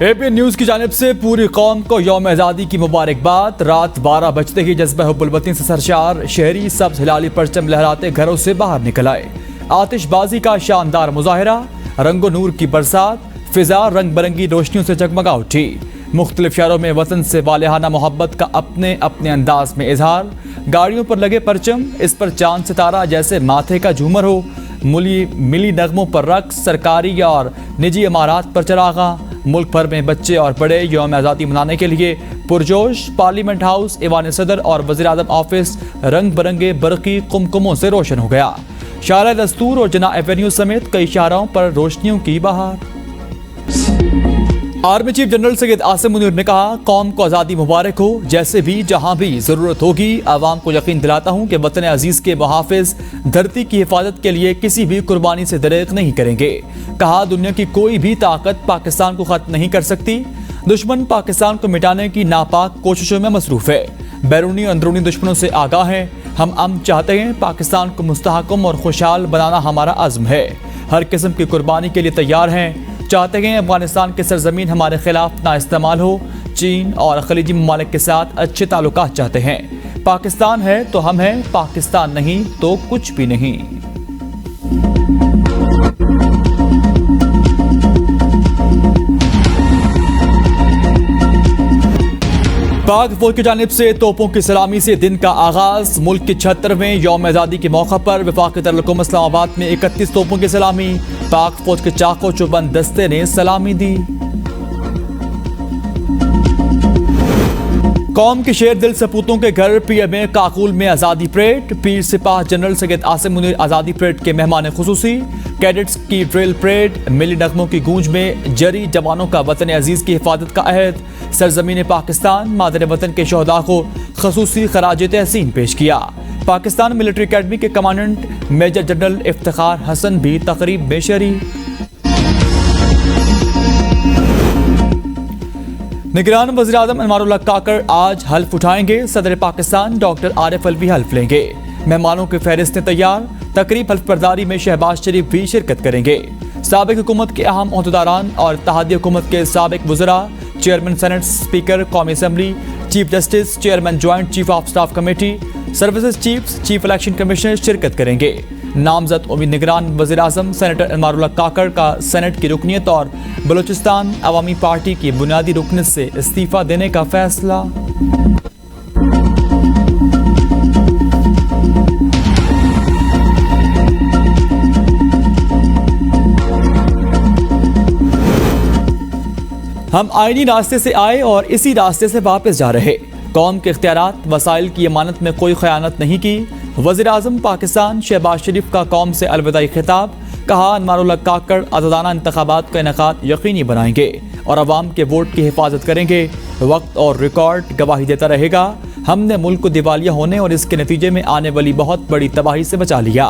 AP news की जानिब से पूरी कौम को यौम आज़ादी की मुबारकबाद। रात 12 बजते ही जज्बा हुब्बुल वतन से सरशार शहरी सब्ज हिलाली परचम लहराते घरों से बाहर निकल आए। आतिशबाजी का शानदार मुजाहिरा, रंगो नूर की बरसात, फिजा रंग बिरंगी रोशनियों से जगमगा उठी। मुख्तलिफ शहरों में वतन से वालेहाना मोहब्बत का अपने अपने अंदाज में इजहार। गाड़ियों पर लगे परचम, इस पर चांद सितारा जैसे माथे का झूमर हो। मिली नगमों पर रक्स, सरकारी और निजी इमारात पर चरागा। मुल्क भर में बच्चे और बड़े यौम आज़ादी मनाने के लिए पुरजोश। पार्लियामेंट हाउस, ईवान सदर और वज़ीर आज़म ऑफिस रंग बिरंगे बरकी कुमकुमों से रोशन हो गया। शारा दस्तूर और जना एवेन्यू समेत कई शाहराओं पर रोशनियों की बहार। Army chief general Syed Asim Munir ने कहा, कौम को आज़ादी मुबारक हो। जैसे भी जहां भी ज़रूरत होगी, आवाम को यकीन दिलाता हूं कि वतन अजीज़ के मुहाफिज धरती की हिफाजत के लिए किसी भी कुर्बानी से दरेक नहीं करेंगे। कहा, दुनिया की कोई भी ताकत पाकिस्तान को खत्म नहीं कर सकती। दुश्मन पाकिस्तान को मिटाने की नापाक कोशिशों में मसरूफ है। बैरूनी और अंदरूनी दुश्मनों से आगाह है। हम अमन चाहते हैं। पाकिस्तान को मुस्तहकम और खुशहाल बनाना हमारा अज़्म है। हर किस्म की कुर्बानी के लिए तैयार हैं। चाहते हैं अफगानिस्तान की सरजमीन हमारे खिलाफ ना इस्तेमाल हो। चीन और खलीजी ममालिक के साथ अच्छे ताल्लुकात चाहते हैं। पाकिस्तान है तो हम हैं, पाकिस्तान नहीं तो कुछ भी नहीं। पाक फौज की जानिब से तोपों की सलामी से दिन का आगाज। मुल्क के 76वें यौम आज़ादी के मौका पर वफाकी दारुल इस्लामाबाद में 31 तोपों की सलामी। पाक फौज के चाको चौबंद दस्ते ने सलामी दी। कौम के शेर दिल सपूतों के घर पीएमए काकुल में आज़ादी परेड। पीर सिपाह जनरल सैयद आसिम मुनीर आज़ादी परेड के मेहमान खुसूसी। कैडेट्स की ड्रिल परेड, मिली नगमों की गूंज में जरी जवानों का वतन अजीज की हिफाजत का अहद। सरजमीन पाकिस्तान मादर वतन के शोहदा को खसूसी खराज तहसीन पेश किया। पाकिस्तान मिलिट्री अकेडमी के commandant major general Iftikhar Hasan भी तकरीब में शरीक। निगरान वज़ीर आज़म अनवारुल्लाह काकड़ आज हल्फ उठाएंगे। सदर पाकिस्तान डॉक्टर आरिफ अलवी हल्फ लेंगे। मेहमानों की फहरिस्तें तैयार। तकरीब हल्फ बर्दारी में शहबाज शरीफ भी शिरकत करेंगे। साबिक हुकूमत के अहम ओहदेदारान और इत्तेहादी हुकूमत के साबिक वज़रा, चेयरमैन सेनेट, स्पीकर कौमी assembly, chief justice, chairman joint chief of staff committee, services chiefs, chief election commissioner शिरकत करेंगे। नामजद उम्मीद निगरान वज़ीर आज़म सेनेटर अनवारुल्लाह काकड़ का सेनेट की रुकनीत और बलूचिस्तान अवामी पार्टी की बुनियादी रुकनीत से इस्तीफा देने का फैसला। हम आईनी रास्ते से आए और इसी रास्ते से वापस जा रहे। कौम के इख्तियारात वसाइल की अमानत में कोई खयानत नहीं की। वज़ीर आज़म पाकिस्तान शहबाज शरीफ का कौम से अलविदाई खिताब। कहा, अनवारुल्लाह काकड़ आज़ादाना इंतखाबात का इनेकाद यकीनी बनाएंगे और अवाम के वोट की हिफाजत करेंगे। वक्त और रिकॉर्ड गवाही देता रहेगा। हमने मुल्क को दिवालिया होने और इसके नतीजे में आने वाली बहुत बड़ी तबाही से बचा लिया।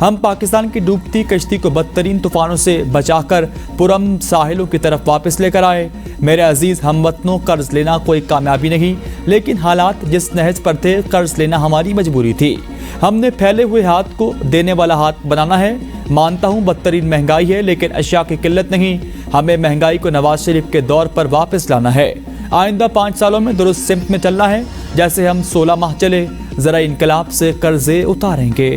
हम पाकिस्तान की डूबती कश्ती को बदतरीन तूफानों से बचाकर पुरम साहिलों की तरफ वापस लेकर आए। मेरे अजीज हमवतनों, कर्ज लेना कोई कामयाबी नहीं, लेकिन हालात जिस नहज पर थे, कर्ज लेना हमारी मजबूरी थी। हमने फैले हुए हाथ को देने वाला हाथ बनाना है। मानता हूँ बदतरीन महंगाई है, लेकिन अशिया की किल्लत नहीं। हमें महंगाई को नवाज शरीफ के दौर पर वापस लाना है। आइंदा 5 सालों में दुरुस्त सिमत में चलना है, जैसे हम 16 माह चले। जरा इनकलाब से कर्जे उतारेंगे।